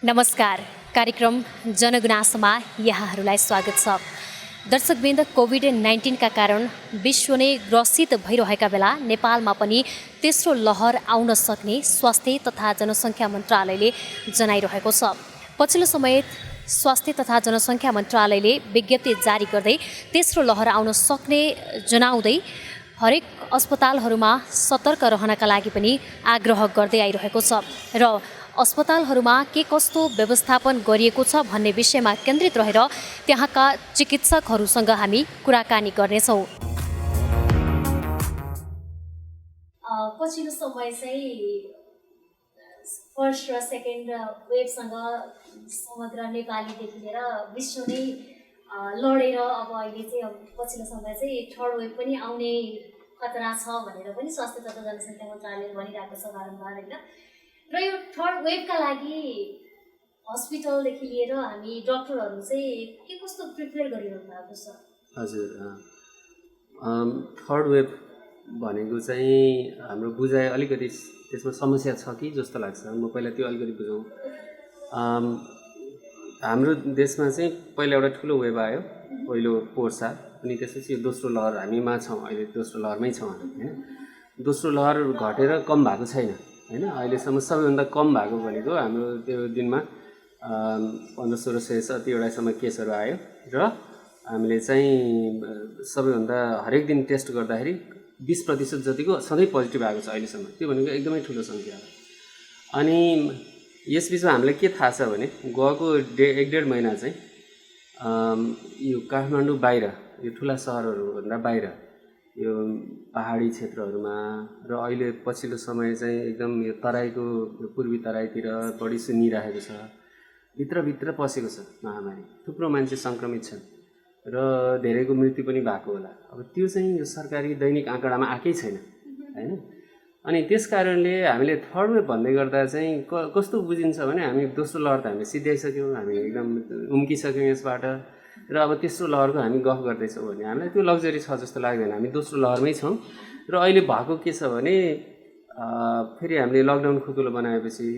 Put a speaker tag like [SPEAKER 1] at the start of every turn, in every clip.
[SPEAKER 1] नमस्कार। कार्यक्रम जनगुनासोमा यहाँहरूलाई स्वागत छ। दर्शकवृन्द, कोभिड-19 का कारण विश्व नै ग्रसित भइरहेका बेला नेपालमा पनि तेस्रो लहर आउन सक्ने स्वास्थ्य तथा जनसङ्ख्या मन्त्रालयले जनाइरहेको छ। पछिल्लो समय स्वास्थ्य तथा जनसङ्ख्या मन्त्रालयले विज्ञप्ति जारी गर्दै तेस्रो लहर आउन सक्ने जनाउँदै हरेक अस्पतालहरूमा सतर्क रहनका लागि पनि आग्रह गर्दै आइरहेको छ र अस्पतालहरूमा के कस्तो व्यवस्थापन गरिएको छ भन्ने विषयमा केन्द्रित रहेर त्यहाँका चिकित्सकहरूसँग हामी कुराकानी गर्नेछौँ। पछिल्लो समय चाहिँ फर्स्ट र सेकेन्ड वेभसँग समग्र नेपालीदेखि लिएर विश्व नै लडेर अब अहिले चाहिँ पछिल्लो समय चाहिँ थर्ड वेभ पनि आउने खतरा छ भनेर पनि स्वास्थ्य तथा जनसङ्ख्या मन्त्रालयले भनिरहेको छ बारम्बार, होइन? र यो थर्ड वेभका लागि हस्पिटलदेखि लिएर हामी डक्टरहरू चाहिँ के कस्तो प्रिपेयर गरिरहनु भएको छ?
[SPEAKER 2] हजुर, थर्ड वेभ भनेको चाहिँ हाम्रो बुझाइ अलिकति त्यसमा समस्या छ कि जस्तो लाग्छ। म पहिला त्यो अलिकति बुझौँ। हाम्रो देशमा चाहिँ पहिला एउटा ठुलो वेभ आयो, पहिलो पोर्सा, अनि त्यसपछि दोस्रो लहर हामीमा छौँ, अहिले दोस्रो लहरमै छौँ होइन। दोस्रो लहर घटेर कम भएको छैन होइन। अहिलेसम्म सबैभन्दा कम भएको भनेको हाम्रो त्यो दिनमा 1500-1600 जतिवटासम्म केसहरू आयो र हामीले चाहिँ सबैभन्दा हरेक दिन टेस्ट गर्दाखेरि 20% जतिको सधैँ पोजिटिभ आएको छ अहिलेसम्म। त्यो भनेको एकदमै ठुलो सङ्ख्या हो। अनि यस बिचमा हामीलाई के थाहा छ भने गएको 1-1.5 महिना चाहिँ यो काठमाडौँ बाहिर, यो ठुला सहरहरूभन्दा बाहिर, यो पहाडी क्षेत्रहरूमा र अहिले पछिल्लो समय चाहिँ एकदम यो तराईको पूर्वी तराईतिर बढी सुनिरहेको छ। भित्रभित्र पसेको छ महामारी, थुप्रो मान्छे सङ्क्रमित छन् र धेरैको मृत्यु पनि भएको होला। अब त्यो चाहिँ यो सरकारी दैनिक आँकडामा आएकै छैन होइन। अनि त्यस कारणले हामीले थर्ड वेभ भन्दै गर्दा चाहिँ कस्तो बुझिन्छ भने हामी दोस्रो लहर त हामीले सिद्ध्याइसक्यौँ, हामी एकदम उम्किसक्यौँ यसबाट, र अब तेस्रो लहरको हामी गफ गर्दैछौँ भने हामीलाई त्यो लग्जरी छ जस्तो लाग्दैन। हामी दोस्रो लहरमै छौँ र अहिले भएको के छ भने फेरि हामीले लकडाउन खुकुलो बनाएपछि,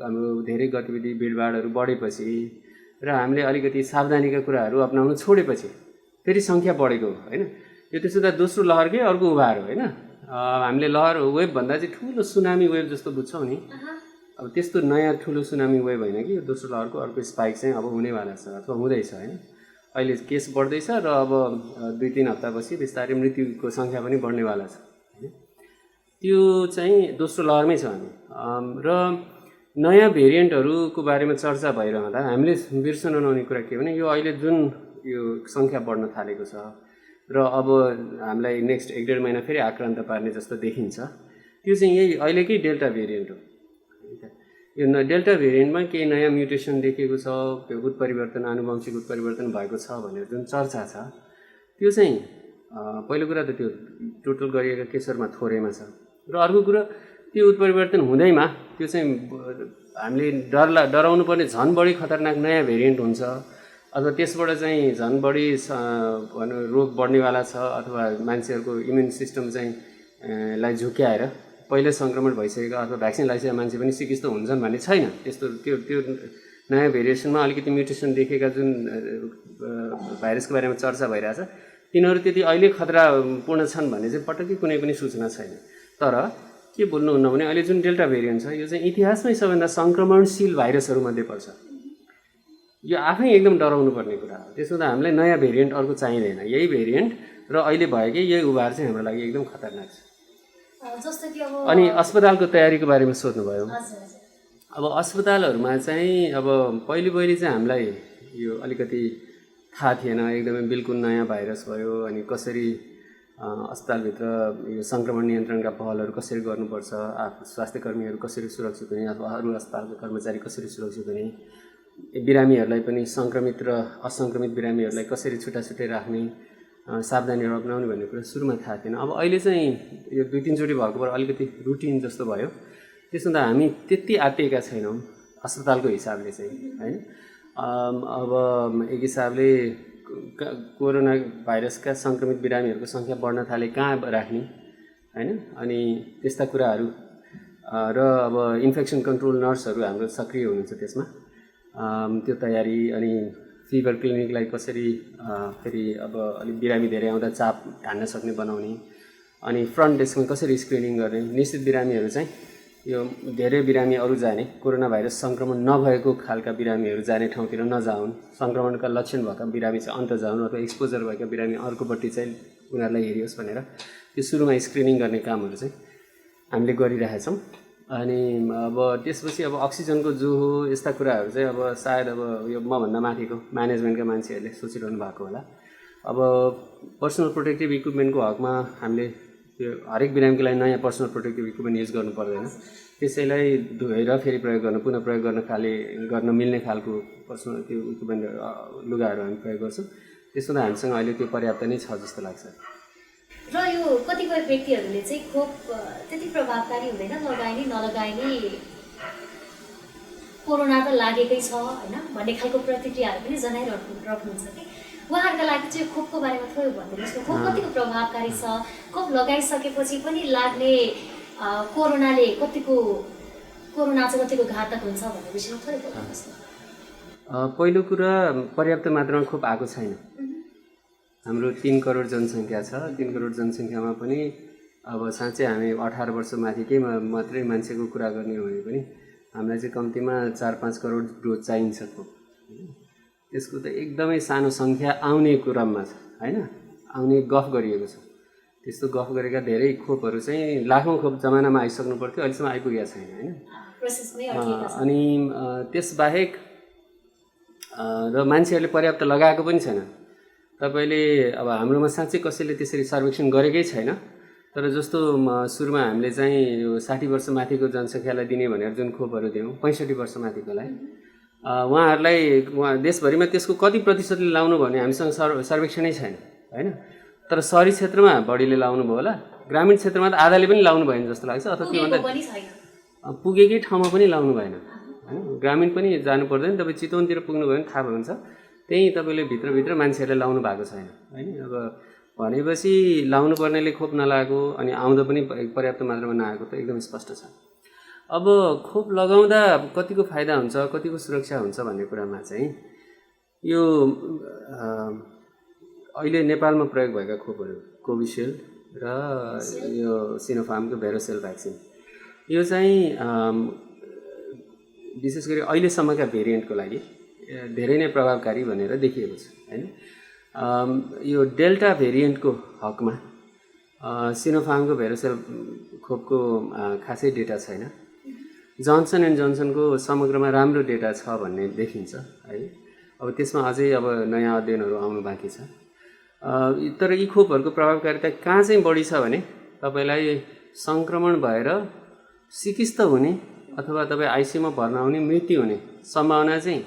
[SPEAKER 2] हाम्रो धेरै गतिविधि भिडभाडहरू बढेपछि र हामीले अलिकति सावधानीका कुराहरू अपनाउनु छोडेपछि फेरि सङ्ख्या बढेको हो होइन। यो त्यसो त दोस्रो लहरकै अर्को उभार हो होइन। हामीले लहर वेभ भन्दा चाहिँ ठुलो सुनामी वेभ जस्तो बुझ्छौँ नि। अब त्यस्तो नयाँ ठुलो सुनामी वेभ होइन कि, यो दोस्रो लहरको अर्को स्पाइक चाहिँ अब हुनेवाला छ अथवा हुँदैछ होइन। अहिले केस बढ्दैछ र अब 2-3 हप्तापछि बिस्तारै मृत्युको सङ्ख्या पनि बढ्नेवाला छ होइन। त्यो चाहिँ दोस्रो लहरमै छ हामी। र नयाँ भेरिएन्टहरूको बारेमा चर्चा भइरहँदा हामीले बिर्सन नहुने कुरा के भने यो अहिले जुन यो सङ्ख्या बढ्न थालेको छ र अब हामीलाई नेक्स्ट 1-1.5 महिना फेरि आक्रान्त पार्ने जस्तो देखिन्छ, त्यो चाहिँ यही अहिलेकै डेल्टा भेरिएन्ट हो। यो डेल्टा भेरिएन्टमा केही नयाँ म्युटेसन देखिएको छ, त्यो उत्परिवर्तन, आनुवंशिक उत्परिवर्तन भएको छ भनेर जुन चर्चा छ, त्यो चाहिँ पहिलो कुरा त त्यो टोटल गरिएका केसहरूमा थोरैमा छ, र अर्को कुरा त्यो उत्परिवर्तन हुँदैमा त्यो चाहिँ हामीले डराउनु पर्ने झन् बढी खतरनाक नयाँ भेरिएन्ट हुन्छ अथवा त्यसबाट चाहिँ झन् बढी रोग बढ्नेवाला छ अथवा मान्छेहरूको इम्युन सिस्टम चाहिँ लाई झुक्याएर पहिले सङ्क्रमण भइसकेका अथवा भ्याक्सिन लगाइसकेका मान्छे पनि सिकिस्त हुन्छन् भन्ने छैन। त्यस्तो त्यो नयाँ भेरिएसनमा अलिकति म्युटेसन देखेका जुन भाइरसको बारेमा चर्चा भइरहेछ, तिनीहरू त्यति अहिले खतरापूर्ण छन् भन्ने चाहिँ पटक्कै कुनै पनि सूचना छैन। तर के बोल्नुहुन्न भने अहिले जुन डेल्टा भेरिएन्ट छ, यो चाहिँ इतिहासमै सबैभन्दा सङ्क्रमणशील भाइरसहरूमध्ये पर्छ। यो आफै एकदम डराउनु पर्ने कुरा हो। त्यसो त हामीलाई नयाँ भेरिएन्ट अर्को चाहिँदैन, यही भेरिएन्ट र अहिले भएकै यही उभार चाहिँ हाम्रो लागि एकदम खतरनाक छ। अनि अस्पतालको तयारीको बारेमा सोध्नुभयो। अब अस्पतालहरूमा चाहिँ अब पहिले चाहिँ हामीलाई यो अलिकति थाहा थिएन, एकदमै बिल्कुल नयाँ भाइरस भयो, अनि कसरी अस्पतालभित्र यो सङ्क्रमण नियन्त्रणका पहलहरू कसरी गर्नुपर्छ, स्वास्थ्य कर्मीहरू कसरी सुरक्षित हुने अथवा अरू अस्पतालका कर्मचारी कसरी सुरक्षित हुने, बिरामीहरूलाई पनि सङ्क्रमित र असङ्क्रमित बिरामीहरूलाई कसरी छुट्टै राख्ने, सावधानीहरू अपनाउने भन्ने कुरा सुरुमा थाहा थिएन। अब अहिले चाहिँ यो 2-3 चोटि भएकोबाट अलिकति रुटिन जस्तो भयो। त्यसो त हामी त्यति आत्तिएका छैनौँ अस्पतालको हिसाबले चाहिँ होइन। अब एक हिसाबले कोरोना भाइरसका सङ्क्रमित बिरामीहरूको सङ्ख्या बढ्न थाले, कहाँ राख्ने होइन, अनि त्यस्ता कुराहरू र अब इन्फेक्सन कन्ट्रोल नर्सहरू हाम्रो सक्रिय हुनुहुन्छ त्यसमा। त्यो तयारी अनि फिभर क्लिनिकलाई कसरी फेरि अब अलिक बिरामी धेरै आउँदा चाप ढान्न सक्ने बनाउने अनि फ्रन्ट डेस्कमा कसरी स्क्रिनिङ गर्ने निश्चित बिरामीहरू चाहिँ यो धेरै बिरामी अरू जाने कोरोना भाइरस सङ्क्रमण नभएको खालका बिरामीहरू जाने ठाउँतिर नजाउन् सङ्क्रमणका लक्षण भएका बिरामी चाहिँ अन्त जाउन् अथवा एक्सपोजर भएका बिरामी अर्कोपट्टि चाहिँ उनीहरूलाई हेरियोस् भनेर त्यो सुरुमा स्क्रिनिङ गर्ने कामहरू चाहिँ हामीले गरिरहेछौँ अनि अब त्यसपछि अब अक्सिजनको जो हो यस्ता कुराहरू चाहिँ अब सायद अब यो मभन्दा माथिको म्यानेजमेन्टका मान्छेहरूले सोचिरहनु भएको होला अब पर्सनल प्रोटेक्टिभ इक्विपमेन्टको हकमा हामीले यो हरेक बिरामीको लागि नयाँ पर्सनल प्रोटेक्टिभ इक्विपमेन्ट युज गर्नु पर्दैन त्यसैलाई धोएर फेरि प्रयोग गर्न पुनः प्रयोग गर्न मिल्ने खालको पर्सनल त्यो इक्विपमेन्ट लुगाहरू हामी प्रयोग गर्छौँ त्यसो त हामीसँग अहिले त्यो पर्याप्त नै छ जस्तो लाग्छ
[SPEAKER 1] र यो कतिपय व्यक्तिहरूले चाहिँ खोप त्यति प्रभावकारी हुँदैन लगाए नि नलगाए नि कोरोना त लागेकै छ होइन भन्ने खालको प्रतिक्रियाहरू पनि जनाइराख्नुहुन्छ कि उहाँहरूका लागि चाहिँ खोपको बारेमा थोरै भनिदिनुहोस् न खोप कतिको प्रभावकारी छ खोप लगाइसकेपछि पनि लाग्ने कोरोना चाहिँ कतिको घातक हुन्छ भन्ने विषयमा थोरै बताउनुहोस् न
[SPEAKER 2] पहिलो कुरा पर्याप्त मात्रामा खोप आएको छैन हाम्रो 3 करोड जनसङ्ख्या छ 3 करोड जनसङ्ख्यामा पनि अब साँच्चै हामी 18 वर्ष माथिकै मात्रै मान्छेको कुरा गर्ने हो भने पनि हामीलाई चाहिँ कम्तीमा 4-5 करोड डोज चाहिन्छ खोप त्यसको त एकदमै सानो सङ्ख्या आउने क्रममा छ होइन आउने गफ गरिएको छ त्यस्तो गफ गरेका धेरै खोपहरू चाहिँ लाखौँ खोप जमानामा आइसक्नु पर्थ्यो अहिलेसम्म आइपुगेको छैन होइन अनि त्यसबाहेक र मान्छेहरूले पर्याप्त लगाएको पनि छैन तपाईले अब हाम्रोमा साँच्चै कसैले त्यसरी सर्वेक्षण गरेकै छैन तर जस्तो सुरुमा हामीले चाहिँ यो 60 वर्ष माथिको जनसङ्ख्यालाई दिने भनेर जुन खोपहरू दियौँ 65 वर्ष माथिकोलाई उहाँहरूलाई देशभरिमा त्यसको कति प्रतिशतले लाउनु भने हामीसँग सर्वेक्षणै छैन होइन तर सहरी क्षेत्रमा बढीले लाउनु भयो होला ग्रामीण क्षेत्रमा त आधाले पनि लाउनु भएन जस्तो लाग्छ अथवा त्योभन्दा पुगेकै ठाउँमा पनि लाउनु भएन होइन ग्रामीण पनि जानु पर्दैन तपाईँ चितवनतिर पुग्नु भयो भने थाहा हुन्छ त्यही तपाईँले भित्रभित्र मान्छेहरूले लाउनु भएको छैन होइन अब भनेपछि लाउनु पर्नेले खोप नलागेको अनि आउँदा पनि पर्याप्त मात्रामा नआएको त एकदम स्पष्ट छ अब खोप लगाउँदा कतिको फाइदा हुन्छ कतिको सुरक्षा हुन्छ भन्ने कुरामा चाहिँ यो अहिले नेपालमा प्रयोग भएका खोपहरू कोभिसिल्ड र यो सिनोफार्मको भेरोसेल भ्याक्सिन यो चाहिँ विशेष गरी अहिलेसम्मका भेरिएन्टको लागि धेरै नै प्रभावकारी भनेर देखिएको छ हैन यो डेल्टा भेरिएन्टको हकमा सिनोफार्मको भेरोसेल खोपको खासै डेटा छैन जोन्सन एन्ड जोन्सनको समग्रमा राम्रो डेटा छ भन्ने देखिन्छ है अब त्यसमा अझै अब नयाँ अध्ययनहरू आउनु बाँकी छ तर यी खोपहरूको प्रभावकारिता कहाँ चाहिँ बढी छ भने तपाईलाई संक्रमण भएर सिकिस्त हुने अथवा तपाईँ आइसियुमा भर्ना हुने मृत्यु हुने सम्भावना चाहिँ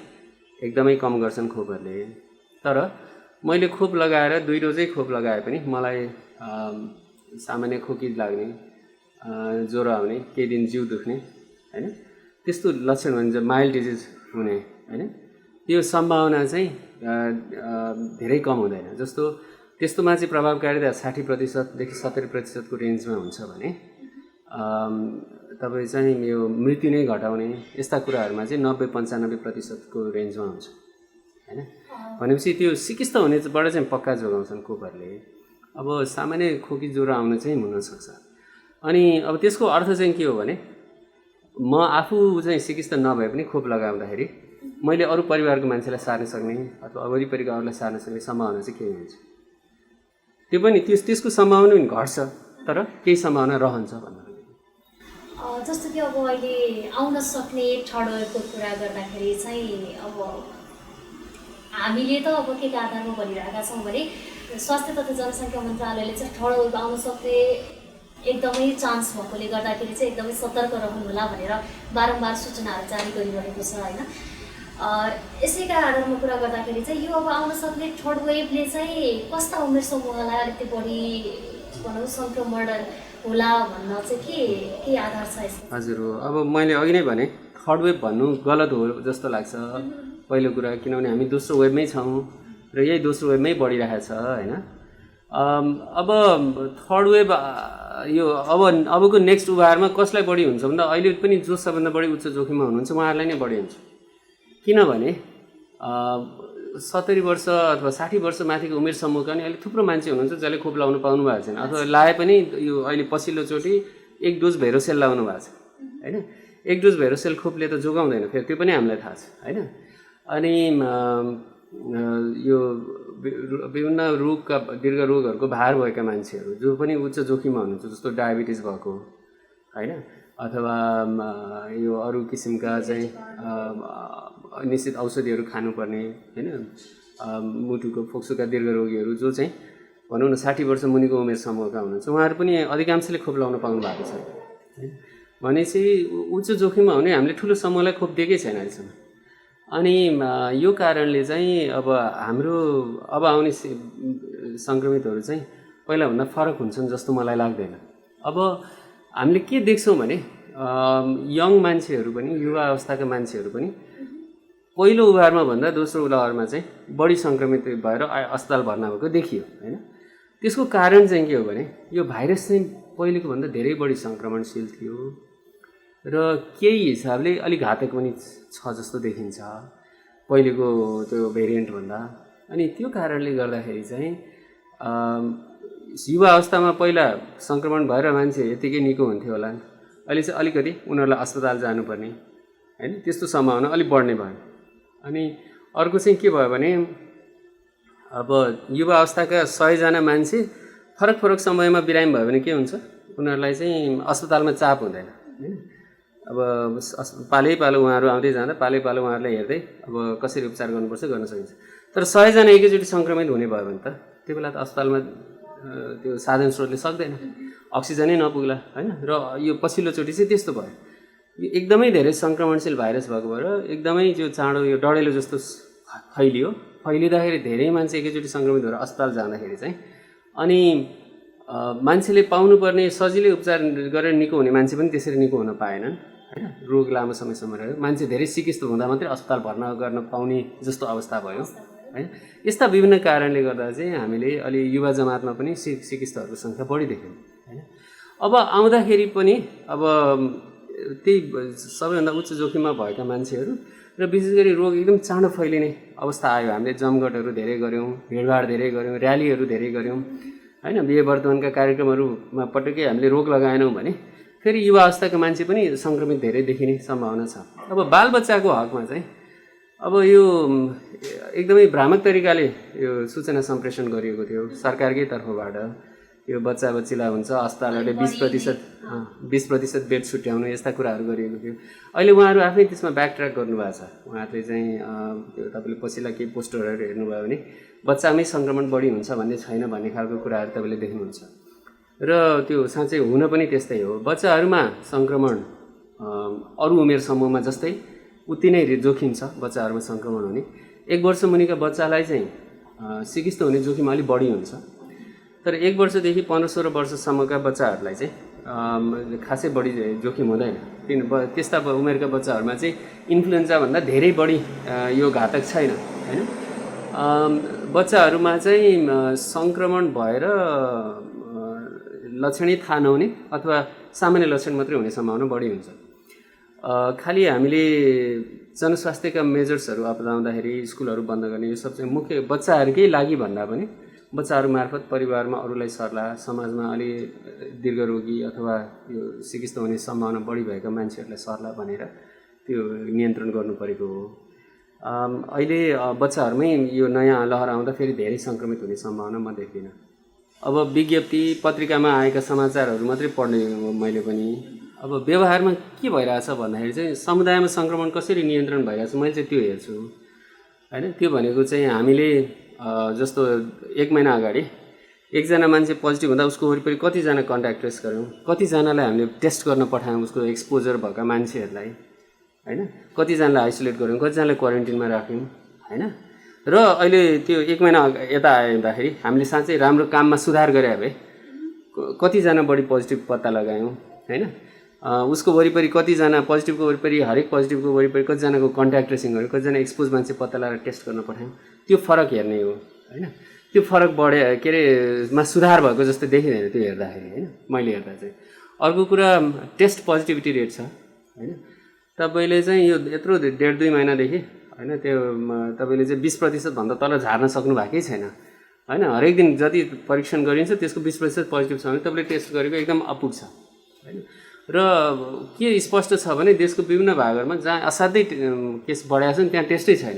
[SPEAKER 2] एकदमै कम गर्छन् खोपहरूले तर मैले खोप लगाएर 2 डोजै खोप लगाए पनि मलाई सामान्य खोकी लाग्ने ज्वरो आउने केही दिन जिउ दुख्ने हैन त्यस्तो लक्षण भन्छ माइल्ड डिजिज हुने हैन त्यो सम्भावना चाहिँ धेरै कम हुँदैन जस्तो त्यस्तोमा चाहिँ प्रभावकारिता 60% देखि 70% को रेन्जमा हुन्छ भने तपाईँ चाहिँ यो मृत्यु नै घटाउने यस्ता कुराहरूमा चाहिँ 90-95% को रेन्जमा हुन्छ हैन भनेपछि त्यो सिकिस्त हुनेबाट चाहिँ पक्का जोगाउँछन् खोपहरूले अब सामान्य खोकी ज्वरो आउन चाहिँ हुन सक्छ अनि अब त्यसको अर्थ चाहिँ के हो भने म आफू चाहिँ सिकिस्त नभए पनि खोप लगाउँदाखेरि मैले अरू परिवारको मान्छेलाई सार्न सक्ने अथवा वरिपरिका अरूलाई सार्न सक्ने सम्भावना चाहिँ के हुन्छ त्यो पनि त्यसको सम्भावना पनि घट्छ तर केही सम्भावना रहन्छ भन्नु
[SPEAKER 1] जस्तो कि अब अहिले आउन सक्ने थर्ड वेभको कुरा गर्दाखेरि चाहिँ अब हामीले त अब के आधारमा भनिरहेका छौँ भने स्वास्थ्य तथा जनसङ्ख्या मन्त्रालयले चाहिँ थर्ड वेभ आउन सक्ने एकदमै चान्स भएकोले गर्दाखेरि चाहिँ एकदमै सतर्क रहनु होला भनेर बारम्बार सूचनाहरू जारी गरिरहेको छ हैन यसैका आधारमा कुरा गर्दाखेरि चाहिँ यो अब आउन सक्ने थर्ड वेभले चाहिँ कस्ता उमेर समूहलाई अलिकति बढी भनौँ सङ्क्रमण होला भन्न चाहिँ के आधार छ यसमा
[SPEAKER 2] हजुर हो अब मैले अघि नै भने थर्ड वेभ भन्नु गलत हो जस्तो लाग्छ पहिलो कुरा किनभने हामी दोस्रो वेभमै छौँ र यही दोस्रो वेभमै बढिरहेको छ हैन अब थर्ड वेभ यो अबको नेक्स्ट उभारमा कसलाई बढी हुन्छ भन्दा अहिले पनि जो सबभन्दा बढी उच्च जोखिममा हुनुहुन्छ उहाँहरूलाई नै बढी हुन्छ किनभने 70 वर्ष अथवा 60 वर्ष माथिको उमेर समूहका नि अहिले थुप्रो मान्छे हुनुहुन्छ जसले खोप लाउनु पाउनु भएको छैन अथवा लाए पनि यो अहिले पछिल्लोचोटि 1 डोज भेरोसेल लाउनु भएको छ हैन। 1 डोज भेरोसेल खोपले त जोगाउँदैन फेरि त्यो पनि हामीलाई थाहा छ हैन। अनि यो विभिन्न रोगका दीर्घ रोगहरूको भार भएका मान्छेहरू जो पनि उच्च जोखिममा हुनुहुन्छ जस्तो डायबिटिज भएको हैन अथवा यो अरू किसिमका चाहिँ निश्चित औषधिहरू खानुपर्ने हैन मुटुको फोक्सोका दीर्घ रोगीहरू जो चाहिँ भनौँ न 60 वर्ष मुनिको उमेर समूहका हुनुहुन्छ उहाँहरू पनि अधिकांशले खोप लाउन पाउनु भएको छ भनेपछि उच्च जोखिममा हुने हामीले ठुलो समूहलाई खोप दिएकै छैन अहिलेसम्म। अनि यो कारणले चाहिँ अब हाम्रो अब आउने सङ्क्रमितहरू चाहिँ पहिलाभन्दा फरक हुन्छन् जस्तो मलाई लाग्दैन। अब हामीले के देख्छौँ भने यङ मान्छेहरू पनि युवा अवस्थाका मान्छेहरू पनि पहिलो उभारमा भन्दा दोस्रो लहरमा चाहिँ बढी सङ्क्रमित भएर अस्पताल भर्ना भएको देखियो हैन। त्यसको कारण चाहिँ के हो भने यो भाइरस चाहिँ पहिलेको भन्दा धेरै बढी सङ्क्रमणशील थियो र केही हिसाबले अलिक घातक पनि छ जस्तो देखिन्छ पहिलेको त्यो भेरिएन्ट भन्दा। अनि त्यो कारणले गर्दाखेरि चाहिँ युवा अवस्थामा पहिला सङ्क्रमण भएर मान्छे यतिकै निको हुन्थ्यो होला अहिले चाहिँ अलिकति उनीहरूलाई अस्पताल जानुपर्ने हैन त्यस्तो सम्भावना अलिक बढ्ने भयो। अनि अर्को चाहिँ के भयो भने अब युवा अवस्थाका 100 जना मान्छे फरक फरक समयमा बिरामी भयो भने के हुन्छ उनीहरूलाई चाहिँ अस्पतालमा चाप हुँदैन हैन। अब पालै पालो उहाँहरू आउँदै जाँदा पालै पालो उहाँहरूलाई हेर्दै अब कसरी उपचार गर्नुपर्छ गर्न सकिन्छ। तर 100 जना एकैचोटि सङ्क्रमित हुने भयो भने त त्यो बेला त अस्पतालमा त्यो साधन स्रोतले सक्दैन अक्सिजनै नपुग्ला हैन। र यो पछिल्लोचोटि चाहिँ त्यस्तो भयो यो एकदमै धेरै सङ्क्रमणशील भाइरस भएको भएर एकदमै जो चाँडो यो डढेलो जस्तो फैलिँदाखेरि धेरै मान्छे एकैचोटि सङ्क्रमित भएर अस्पताल जाँदाखेरि चाहिँ अनि मान्छेले पाउनुपर्ने सजिलै उपचार गरेर निको हुने मान्छे पनि त्यसरी निको हुन पाएनन् हैन। रोग लामो समयसम्म रह्यो मान्छे धेरै सिकिस्त हुँदा मात्रै अस्पताल भर्ना गर्न पाउने जस्तो अवस्था भयो हैन। यस्ता विभिन्न कारणले गर्दा चाहिँ हामीले अलि युवा जमातमा पनि सिकिस्तहरूको सङ्ख्या बढी देख्यौँ हैन। अब आउँदाखेरि पनि अब त्यही सबैभन्दा उच्च जोखिममा भएका मान्छेहरू र विशेष गरी रोग एकदम चाँडो फैलिने अवस्था आयो। हामीले जमघटहरू धेरै गऱ्यौँ भिडभाड धेरै गऱ्यौँ र्यालीहरू धेरै गऱ्यौँ हैन। बिहे वर्तमानका कार्यक्रमहरूमा पटक्कै हामीले रोक लगाएनौँ भने फेरि युवा अवस्थाका मान्छे पनि सङ्क्रमित धेरै देखिने सम्भावना छ। अब बालबच्चाको हकमा चाहिँ अब यो एकदमै भ्रामक तरिकाले यो सूचना सम्प्रेषण गरिएको थियो सरकारकै तर्फबाट यो बच्चा बच्चीलाई हुन्छ अस्पतालहरूले 20% बेड छुट्याउनु यस्ता कुराहरू गरिएको थियो। अहिले उहाँहरू आफै त्यसमा ब्याक ट्र्याक गर्नुभएको छ। उहाँहरूले चाहिँ त्यो तपाईँले पछिल्ला केही पोस्टरहरू हेर्नुभयो भने बच्चामै सङ्क्रमण बढी हुन्छ भन्ने छैन भन्ने खालको कुराहरू तपाईँले देख्नुहुन्छ र त्यो साँच्चै हुन पनि त्यस्तै हो। बच्चाहरूमा सङ्क्रमण अरू उमेर समूहमा जस्तै उति नै जोखिम छ बच्चाहरूमा सङ्क्रमण हुने। 1 वर्ष मुनिका बच्चालाई चाहिँ सिकिस्त हुने जोखिम अलिक बढी हुन्छ तर 1 वर्षदेखि 15-16 वर्षसम्मका बच्चाहरूलाई चाहिँ खासै बढी जोखिम हुँदैन। त्यस्ता उमेरका बच्चाहरूमा चाहिँ इन्फ्लुएन्जाभन्दा धेरै बढी यो घातक छैन हैन। बच्चाहरूमा चाहिँ सङ्क्रमण भएर लक्षणै थाहा नहुने अथवा सामान्य लक्षण मात्रै हुने सम्भावना बढी हुन्छ। खालि हामीले जनस्वास्थ्यका मेजर्सहरू अपनाउँदाखेरि स्कुलहरू बन्द गर्ने यो सब चाहिँ मुख्य बच्चाहरूकै लागि भन्दा पनि बच्चाहरू मार्फत परिवारमा अरूलाई सर्ला समाजमा अलि दीर्घरोगी अथवा यो सिकिस्त हुने सम्भावना बढी भएका मान्छेहरूलाई सर्ला भनेर त्यो नियन्त्रण गर्नु परेको हो। अहिले बच्चाहरूमै यो नयाँ लहर आउँदा फेरि धेरै सङ्क्रमित हुने सम्भावना म देख्दिनँ। अब विज्ञप्ति पत्रिकामा आएका समाचारहरू मात्रै पढ्ने हो मैले पनि। अब व्यवहारमा के भइरहेछ भन्दाखेरि चाहिँ समुदायमा सङ्क्रमण कसरी नियन्त्रण भइरहेछ मैले चाहिँ त्यो हेर्छु हैन। त्यो भनेको चाहिँ हामीले जस्तो 1 महिना अगाडि एकजना मान्छे पोजिटिभ हुँदा उसको वरिपरि कतिजना कन्ट्याक्ट ट्रेस गऱ्यौँ कतिजनालाई हामीले टेस्ट गर्न पठायौँ उसको एक्सपोजर भएका मान्छेहरूलाई हैन। कतिजनालाई आइसोलेट गऱ्यौँ कतिजनालाई क्वारेन्टिनमा राख्यौँ हैन। र अहिले त्यो 1 महिना यता आउँदाखेरि हामीले साँच्चै राम्रो काममा सुधार गरे भए कतिजना बढी पोजिटिभ पत्ता लगायौँ हैन। उसको वरिपरि कतिजना पोजिटिभको वरिपरि हरेक पोजिटिभको वरिपरि कतिजनाको कन्ट्याक्ट ट्रेसिङ गऱ्यौँ कतिजना एक्सपोज मान्छे पत्ता लगाएर टेस्ट गर्न पठायौँ त्यो फरक हेर्ने हो हैन। त्यो फरक बढे के अरे मा सुधार भएको जस्तो देखिँदैन त्यो हेर्दाखेरि हैन मैले हेर्दा चाहिँ। अर्को कुरा टेस्ट पोजिटिभिटी रेट छ हैन। तपाईँले चाहिँ यो यत्रो 1.5-2 महिनादेखि होइन त्यो तपाईँले चाहिँ 20% भन्दा तल झार्न सक्नु भएकै छैन होइन। हरेक दिन जति परीक्षण गरिन्छ त्यसको 20% पोजिटिभ छ भने तपाईँले टेस्ट गरेको एकदम अपुग छ होइन। र के स्पष्ट छ भने देशको विभिन्न भागहरूमा जहाँ असाध्यै केस बढाएको छ नि त्यहाँ टेस्टै छैन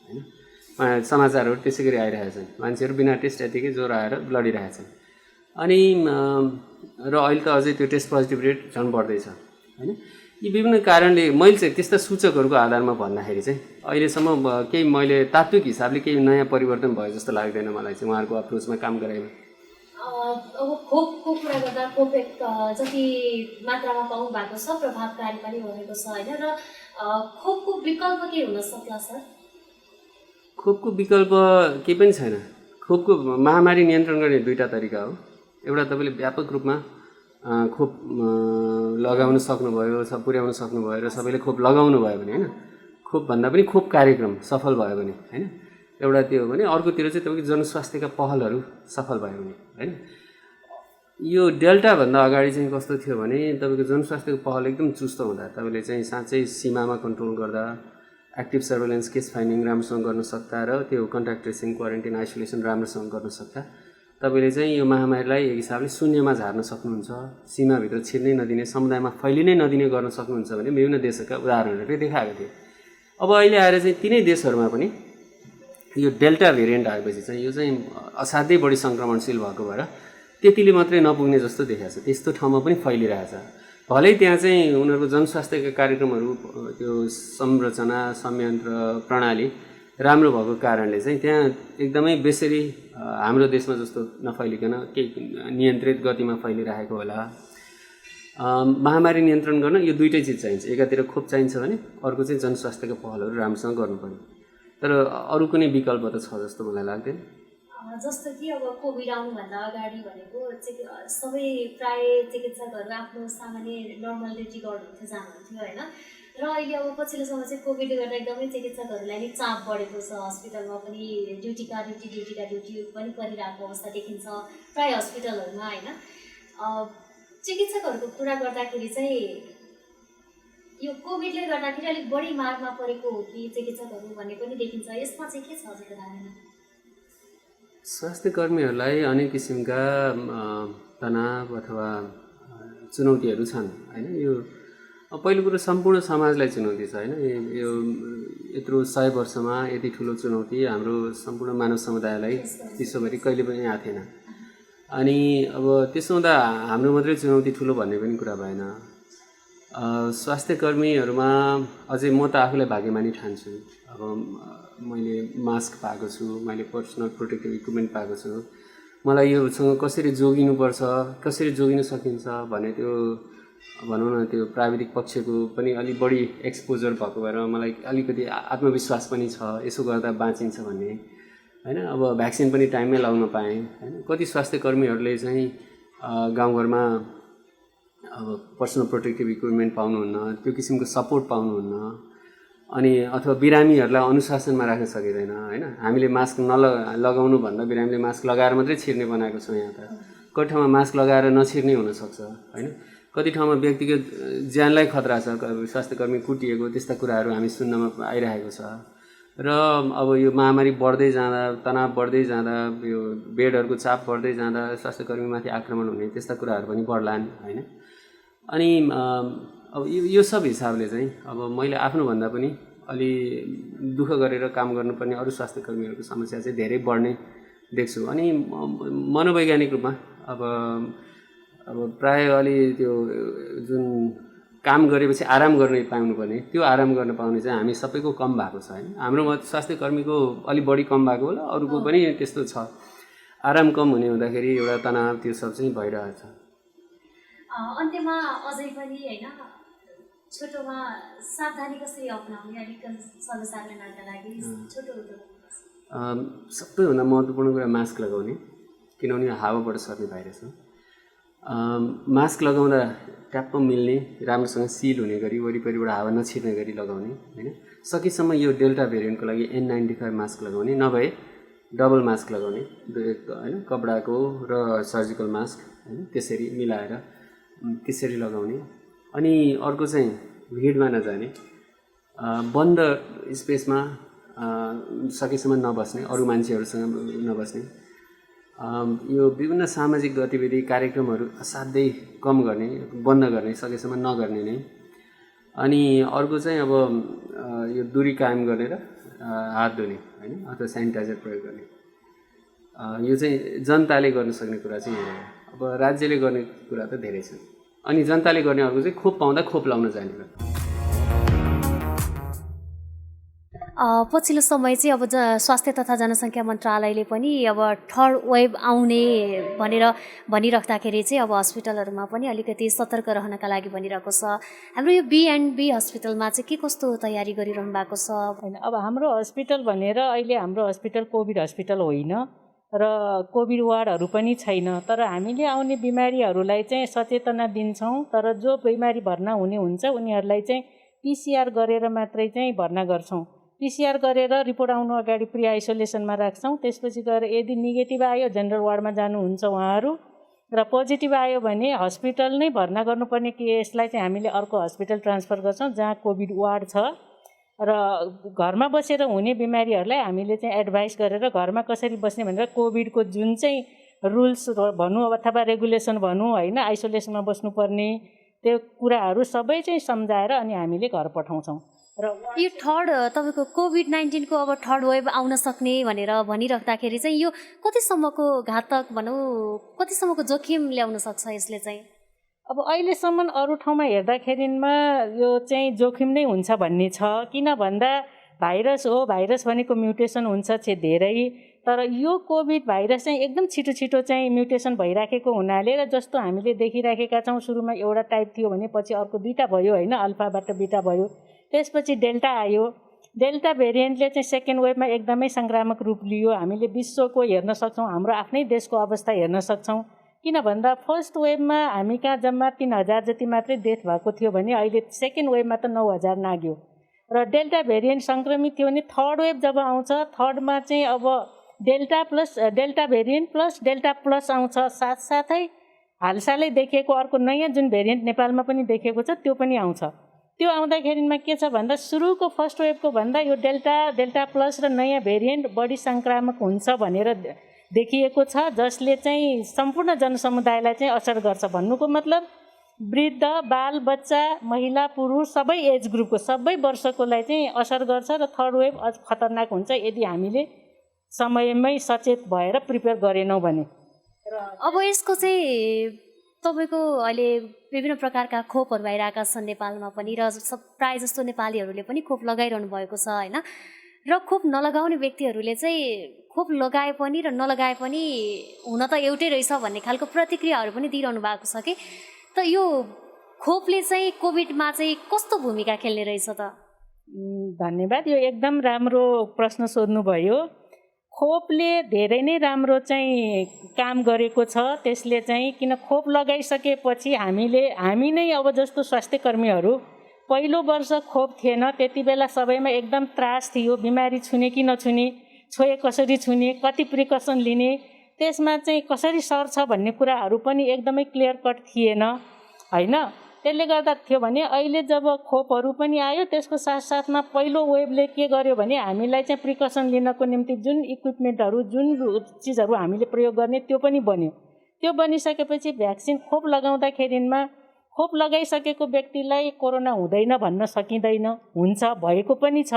[SPEAKER 2] होइन। समाचारहरू त्यसै गरी आइरहेछन्, मान्छेहरू बिना टेस्ट यतिकै ज्वरो आएर लडिरहेछन्। अनि र अहिले त अझै त्यो टेस्ट पोजिटिभ रेट झन् बढ्दैछ होइन। यी विभिन्न कारणले मैले चाहिँ त्यस्ता सूचकहरूको आधारमा भन्दाखेरि चाहिँ अहिलेसम्म केही मैले तात्विक हिसाबले केही नयाँ परिवर्तन भयो जस्तो लाग्दैन मलाई चाहिँ उहाँहरूको अप्रोचमा काम गराइमा।
[SPEAKER 1] अब खोपको कुरा गर्दा खोप एक जति मात्रामा पाउनु भएको छ प्रभावकारी पनि भएको छ होइन। र खोपको विकल्प के हुन सक्ला सर?
[SPEAKER 2] खोपको विकल्प केही पनि छैन। खोपको महामारी नियन्त्रण गर्ने दुईवटा तरिका हो। एउटा तपाईँले व्यापक रूपमा खोप लगाउन सक्नुभयो, पुर्याउन सक्नुभयो र सबैले खोप लगाउनु भयो भने होइन, खोपभन्दा पनि खोप कार्यक्रम सफल भयो भने होइन, एउटा त्यो हो भने अर्कोतिर चाहिँ तपाईँको जनस्वास्थ्यका पहलहरू सफल भयो भने होइन। यो डेल्टाभन्दा अगाडि चाहिँ कस्तो थियो भने तपाईँको जनस्वास्थ्यको पहल एकदम चुस्त हुँदा तपाईँले चाहिँ साँच्चै सीमामा कन्ट्रोल गर्दा एक्टिभ सर्वेलेन्स केस फाइन्डिङ राम्रोसँग गर्न सक्दा र त्यो कन्ट्याक्ट ट्रेसिङ क्वारेन्टाइन आइसोलेसन राम्रोसँग गर्न सक्दा तपाईँले चाहिँ यो महामारीलाई एक हिसाबले शून्यमा झार्न सक्नुहुन्छ। सीमाभित्र छिर्नै नदिने, समुदायमा फैलिनै नदिने गर्न सक्नुहुन्छ भने विभिन्न देशहरूका उदाहरणहरूले देखाएको थियो। अब अहिले आएर चाहिँ तिनै देशहरूमा पनि यो डेल्टा भेरिएन्ट आएपछि चाहिँ यो चाहिँ असाध्यै बढी सङ्क्रमणशील भएको भएर त्यतिले मात्रै नपुग्ने जस्तो देखाएको छ। त्यस्तो ठाउँमा पनि फैलिरहेछ। भलै त्यहाँ चाहिँ उनीहरूको जनस्वास्थ्यका कार्यक्रमहरू त्यो संरचना संयन्त्र प्रणाली राम्रो भएको कारणले चाहिँ त्यहाँ एकदमै बेसरी हाम्रो देशमा जस्तो नफैलिकन केही नियन्त्रित गतिमा फैलिरहेको होला। महामारी नियन्त्रण गर्न यो दुईटै चिज चाहिन्छ। एकातिर खोप चाहिन्छ भने अर्को चाहिँ जनस्वास्थ्यका पहलहरू राम्रोसँग गर्नुपर्ने। तर अरू कुनै विकल्प त छ जस्तो मलाई लाग्दैन।
[SPEAKER 1] जस्तो कि अब कोभिड आउनुभन्दा अगाडि भनेको सबै प्राय चिकित्सकहरू आफ्नो सामान्य नर्मल ड्युटी गर्नुहुन्थ्यो, जानुहुन्थ्यो होइन। र अहिले अब पछिल्लो समय चाहिँ कोभिडले गर्दा एकदमै चिकित्सकहरूलाई नै चाप बढेको छ। हस्पिटलमा पनि ड्युटीका ड्युटी पनि परिरहेको अवस्था देखिन्छ प्राय हस्पिटलहरूमा होइन। चिकित्सकहरूको कुरा गर्दाखेरि चाहिँ यो कोभिडले गर्दाखेरि अलिक बढी मारमा परेको हो कि चिकित्सकहरू भन्ने पनि देखिन्छ। यसमा चाहिँ के छ हजुरको धारणा?
[SPEAKER 2] स्वास्थ्य कर्मीहरूलाई अनेक किसिमका तनाव अथवा चुनौतीहरू छन् होइन। यो पहिलो कुरो सम्पूर्ण समाजलाई चुनौती छ होइन। यो यत्रो 100 वर्षमा यति ठुलो चुनौती हाम्रो सम्पूर्ण मानव समुदायलाई विश्वभरि कहिले पनि आएको थिएन। अनि अब त्यसो हुँदा हाम्रो मात्रै चुनौती ठुलो भन्ने पनि कुरा भएन। स्वास्थ्य कर्मीहरूमा अझै म त आफूलाई भाग्यमानी ठान्छु। अब मैले मास्क पाएको छु, मैले पर्सनल प्रोटेक्टिभ इक्विपमेन्ट पाएको छु। मलाई योसँग कसरी जोगिनुपर्छ, कसरी जोगिन सकिन्छ भने त्यो भनौँ न त्यो प्राविधिक पक्षको पनि अलिक बढी एक्सपोजर भएको भएर मलाई अलिकति आत्मविश्वास पनि छ यसो गर्दा बाँचिन्छ भन्ने होइन। अब भ्याक्सिन पनि टाइममै लाउन पाएँ होइन। कति स्वास्थ्य कर्मीहरूले चाहिँ गाउँघरमा अब पर्सनल प्रोटेक्टिभ इक्विपमेन्ट पाउनुहुन्न, त्यो किसिमको सपोर्ट पाउनुहुन्न। अनि अथवा बिरामीहरूलाई अनुशासनमा राख्न सकिँदैन होइन। हामीले मास्क लगाउनु भन्दा बिरामीले मास्क लगाएर मात्रै छिर्ने बनाएको छौँ यहाँ त। कति ठाउँमा मास्क लगाएर नछिर्ने हुनसक्छ होइन। कति ठाउँमा व्यक्तिगत ज्यानलाई खतरा छ, स्वास्थ्यकर्मी कुटिएको, त्यस्ता कुराहरू हामी सुन्नमा आइरहेको छ। र अब यो महामारी बढ्दै जाँदा, तनाव बढ्दै जाँदा, यो बेडहरूको चाप बढ्दै जाँदा स्वास्थ्यकर्मीमाथि आक्रमण हुने त्यस्ता कुराहरू पनि बढ्लान् होइन। अनि अब यो सब हिसाबले चाहिँ अब मैले आफ्नोभन्दा पनि अलि दुःख गरेर काम गर्नुपर्ने अरू स्वास्थ्यकर्मीहरूको समस्या चाहिँ धेरै बढ्ने देख्छु। अनि मनोवैज्ञानिक रूपमा अब प्रायः अलि त्यो जुन काम गरेपछि आराम गर्ने पाउनुपर्ने त्यो आराम गर्न पाउने चाहिँ हामी सबैको कम भएको छ होइन। हाम्रोमा स्वास्थ्यकर्मीको अलिक बढी कम भएको होला, अरूको पनि त्यस्तो छ। आराम कम हुने हुँदाखेरि एउटा तनाव त्यो सब चाहिँ भइरहेछ।
[SPEAKER 1] अन्त्यमा अझै पनि होइन छोटोमा सावधानी कसरी अपनाउने अलिक सर्वसाधारणका लागि छोटो
[SPEAKER 2] सबैभन्दा महत्त्वपूर्ण कुरा मास्क लगाउने, किनभने हावाबाट सर्ने भाइरस हो। मास्क लगाउँदा ट्याप्प मिल्ने, राम्रोसँग सिल हुने गरी, वरिपरिबाट हावा नछिर्ने गरी लगाउने होइन। सकेसम्म यो डेल्टा भेरिएन्टको लागि N95 मास्क लगाउने, नभए डबल मास्क लगाउने होइन, कपडाको र सर्जिकल मास्क होइन, त्यसरी मिलाएर त्यसरी लगाउने। अनि अर्को चाहिँ भिडमा नजाने, बन्द स्पेसमा सकेसम्म नबस्ने, अरू मान्छेहरूसँग नबस्ने, यो विभिन्न सामाजिक गतिविधि कार्यक्रमहरू असाध्यै कम गर्ने, बन्द गर्ने, सकेसम्म नगर्ने नै। अनि अर्को चाहिँ अब यो दूरी कायम गरेर हात धुने होइन, अथवा सेनिटाइजर प्रयोग गर्ने, यो चाहिँ जनताले गर्न सक्ने कुरा चाहिँ हो। अब राज्यले गर्ने कुरा त धेरै छन्। अनि जनताले गर्ने अर्को चाहिँ खोप पाउँदा खोप लाउन जाने कुरा।
[SPEAKER 1] पछिल्लो समय चाहिँ अब स्वास्थ्य तथा जनसङ्ख्या मन्त्रालयले पनि अब थर्ड वेभ आउने भनेर भनिराख्दाखेरि चाहिँ अब हस्पिटलहरूमा पनि अलिकति सतर्क रहनका लागि भनिरहेको छ। हाम्रो यो B&B हस्पिटलमा चाहिँ के कस्तो तयारी गरिरहनु भएको छ?
[SPEAKER 3] होइन, अब हाम्रो हस्पिटल भनेर अहिले हाम्रो हस्पिटल कोभिड हस्पिटल होइन र कोभिड वार्डहरू पनि छैन, तर हामीले आउने बिमारीहरूलाई चाहिँ सचेतना दिन्छौँ। तर जो बिमारी भर्ना हुने हुन्छ उनीहरूलाई चाहिँ PCR गरेर मात्रै चाहिँ भर्ना गर्छौँ। PCR गरेर रिपोर्ट आउनु अगाडि प्रि आइसोलेसनमा राख्छौँ। त्यसपछि गएर यदि नेगेटिभ आयो जेनरल वार्डमा जानुहुन्छ उहाँहरू, र पोजिटिभ आयो भने हस्पिटल नै भर्ना गर्नुपर्ने केसलाई चाहिँ हामीले अर्को हस्पिटल ट्रान्सफर गर्छौँ जहाँ कोभिड वार्ड छ। र घरमा बसेर हुने बिमारीहरूलाई हामीले चाहिँ एडभाइस गरेर घरमा कसरी बस्ने भनेर कोभिडको जुन चाहिँ रुल्स भनौँ अथवा रेगुलेसन भनौँ होइन, आइसोलेसनमा बस्नुपर्ने त्यो कुराहरू सबै चाहिँ सम्झाएर अनि हामीले घर पठाउँछौँ। र
[SPEAKER 1] यो थर्ड तपाईँको कोभिड-19 को अब थर्ड वेभ आउन सक्ने भनेर भनिराख्दाखेरि चाहिँ यो कतिसम्मको घातक भनौँ, कतिसम्मको जोखिम ल्याउन सक्छ यसले चाहिँ?
[SPEAKER 3] अब अहिलेसम्म अरू ठाउँमा हेर्दाखेरिमा यो चाहिँ जोखिम नै हुन्छ भन्ने छ। किन भन्दा भाइरस हो, भाइरस भनेको म्युटेसन हुन्छ धेरै, तर यो कोभिड भाइरस चाहिँ एकदम छिटो छिटो चाहिँ म्युटेसन भइराखेको हुनाले र जस्तो हामीले देखिराखेका छौँ, सुरुमा एउटा टाइप थियो भने पछि अर्को दुईवटा भयो होइन, अल्फाबाट बिटा भयो, त्यसपछि डेल्टा आयो। डेल्टा भेरिएन्टले चाहिँ सेकेन्ड वेभमा एकदमै सङ्क्रामक रूप लियो। हामीले विश्वको हेर्न सक्छौँ, हाम्रो आफ्नै देशको अवस्था हेर्न सक्छौँ। किन भन्दा फर्स्ट वेभमा हामी कहाँ जम्मा 3000 जति मात्रै डेथ भएको थियो भने अहिले सेकेन्ड वेभमा त 9000 नाग्यो। र डेल्टा भेरिएन्ट सङ्क्रमित थियो भने थर्ड वेभ जब आउँछ, थर्डमा चाहिँ अब delta variant plus delta plus आउँछ। साथसाथै हालसालै देखिएको अर्को नयाँ जुन भेरिएन्ट नेपालमा पनि देखिएको छ त्यो पनि आउँछ। त्यो आउँदाखेरिमा के छ भन्दा सुरुको फर्स्ट वेभको भन्दा यो डेल्टा प्लस र नयाँ भेरिएन्ट बढी सङ्क्रामक हुन्छ भनेर देखिएको छ, जसले चाहिँ सम्पूर्ण जनसमुदायलाई चाहिँ असर गर्छ। भन्नुको मतलब वृद्ध, बाल बच्चा, महिला, पुरुष सबै एज ग्रुपको सबै वर्षकोलाई चाहिँ असर गर्छ र थर्ड वेभ अझ खतरनाक हुन्छ यदि हामीले समयमै सचेत भएर प्रिपेयर गरेनौँ भने।
[SPEAKER 1] अब यसको चाहिँ तपाईँको अहिले विभिन्न प्रकारका खोपहरू आइरहेका छन् नेपालमा पनि, र प्रायः जस्तो नेपालीहरूले पनि खोप लगाइरहनु भएको छ होइन। र खोप नलगाउने व्यक्तिहरूले चाहिँ खोप लगाए पनि र नलगाए पनि हुन त एउटै रहेछ भन्ने खालको प्रतिक्रियाहरू पनि दिइरहनु भएको छ कि, त यो खोपले चाहिँ कोभिडमा चाहिँ कस्तो भूमिका खेल्ने रहेछ त?
[SPEAKER 3] धन्यवाद, यो एकदम राम्रो प्रश्न सोध्नुभयो। खोपले धेरै नै राम्रो चाहिँ काम गरेको छ। त्यसले चाहिँ किन खोप लगाइसकेपछि हामी नै अब जस्तो स्वास्थ्य कर्मीहरू पहिलो वर्ष खोप थिएन, त्यति बेला सबैमा एकदम त्रास थियो, बिमारी छुने कि नछुने, छोए कसरी छुने, कति प्रिकसन लिने, त्यसमा चाहिँ कसरी सर्छ भन्ने कुराहरू पनि एकदमै क्लियर कट थिएन होइन। त्यसले गर्दा थियो भने अहिले जब खोपहरू पनि आयो त्यसको साथसाथमा पहिलो वेभले के गर्यो भने हामीलाई चाहिँ प्रिकसन लिनको निम्ति जुन इक्विपमेन्टहरू जुन चिजहरू हामीले प्रयोग गर्ने त्यो पनि बन्यो। त्यो बनिसकेपछि भ्याक्सिन खोप लगाउँदाखेरिमा खोप लगाइसकेको व्यक्तिलाई कोरोना हुँदैन भन्न सकिँदैन, हुन्छ, भएको पनि छ।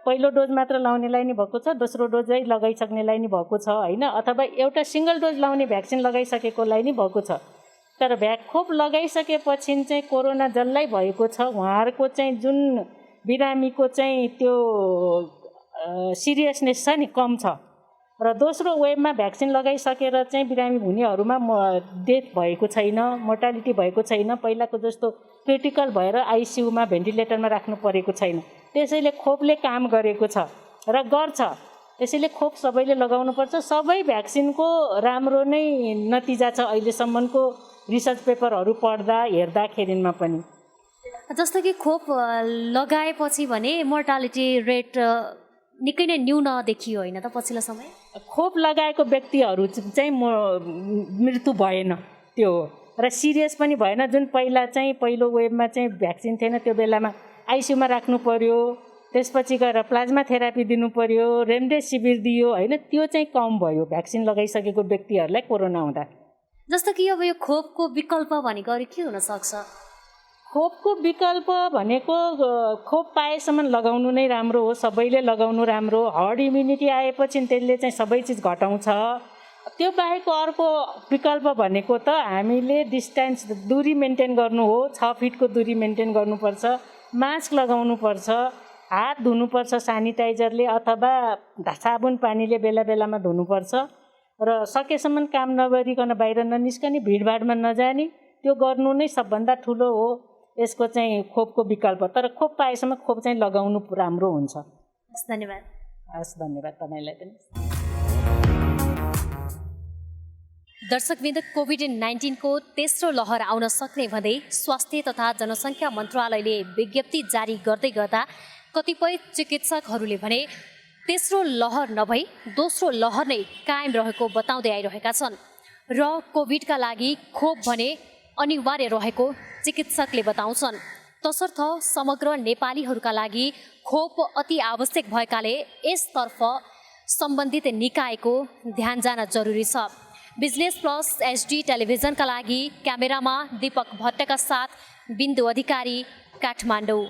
[SPEAKER 3] पहिलो डोज मात्र लाउनेलाई नि भएको छ, दोस्रो डोजै लगाइसक्नेलाई नि भएको छ होइन, अथवा एउटा सिङ्गल डोज लाउने भ्याक्सिन लगाइसकेकोलाई नि भएको छ। तर खोप लगाइसकेपछि चाहिँ कोरोना जसलाई भएको छ उहाँहरूको चाहिँ जुन बिरामीको चाहिँ त्यो सिरियसनेस छ नि कम छ, र दोस्रो वेभमा भ्याक्सिन लगाइसकेर चाहिँ बिरामी हुनेहरूमा डेथ भएको छैन, मोर्टालिटी भएको छैन, पहिलाको जस्तो क्रिटिकल भएर आइसियुमा भेन्टिलेटरमा राख्नु परेको छैन। त्यसैले खोपले काम गरेको छ र गर्छ। त्यसैले खोप सबैले लगाउनुपर्छ। सबै भ्याक्सिनको राम्रो नै नतिजा छ अहिलेसम्मको रिसर्च पेपरहरू पढ्दा हेर्दाखेरिमा पनि।
[SPEAKER 1] जस्तो कि खोप लगाएपछि भने मोर्टालिटी रेट निकै नै न्यून देखियो होइन त पछिल्लो समय?
[SPEAKER 3] खोप लगाएको व्यक्तिहरू चाहिँ मृत्यु भएन त्यो हो, र सिरियस पनि भएन। जुन पहिला चाहिँ पहिलो वेभमा चाहिँ भ्याक्सिन थिएन त्यो बेलामा आइसियुमा राख्नु पर्यो, त्यसपछि गएर प्लाज्मा थेरापी दिनु पर्यो, रेमडेसिभिर दियो होइन, त्यो चाहिँ कम भयो भ्याक्सिन लगाइसकेको व्यक्तिहरूलाई कोरोना हुँदा।
[SPEAKER 1] जस्तो कि अब यो खोपको विकल्प भनेको अरू के हुनसक्छ?
[SPEAKER 3] खोपको विकल्प भनेको खोप पाएसम्म लगाउनु नै राम्रो हो, सबैले लगाउनु राम्रो। हर्ड इम्युनिटी आएपछि त्यसले चाहिँ सबै चिज घटाउँछ। त्यो बाहेकको अर्को विकल्प भनेको त हामीले डिस्टेन्स दूरी मेन्टेन गर्नु हो, 6 फिटको दूरी मेन्टेन गर्नुपर्छ, मास्क लगाउनुपर्छ, हात धुनुपर्छ सेनिटाइजरले अथवा साबुन पानीले बेला बेलामा धुनुपर्छ र सकेसम्म काम नगरिकन बाहिर ननिस्कने, भिडभाडमा नजाने, त्यो गर्नु नै सबभन्दा ठुलो हो यसको चाहिँ खोपको विकल्प। तर खोप पाएसम्म खोप चाहिँ लगाउनु राम्रो हुन्छ।
[SPEAKER 1] धन्यवाद।
[SPEAKER 3] हस्, धन्यवाद तपाईँलाई पनि।
[SPEAKER 1] दर्शकवृन्द, कोभिड-19 को तेस्रो लहर आउन सक्ने भन्दै स्वास्थ्य तथा जनसङ्ख्या मन्त्रालयले विज्ञप्ति जारी गर्दै गर्दा कतिपय चिकित्सकहरूले भने तेस्रो लहर नभई दोस्रो लहर नै कायम रहेको बताउँदै आइरहेका छन् र कोभिडका लागि खोप भने अनिवार्य रहेको चिकित्सकले बताउँछन्। तसर्थ समग्र नेपालीहरूका लागि खोप अति आवश्यक भएकाले यसतर्फ सम्बन्धित निकायको ध्यान जान जरुरी छ। बिजनेस प्लस HD टेलिभिजनका लागि क्यामेरामा दीपक भट्टका साथ बिन्दु अधिकारी, काठमाडौँ।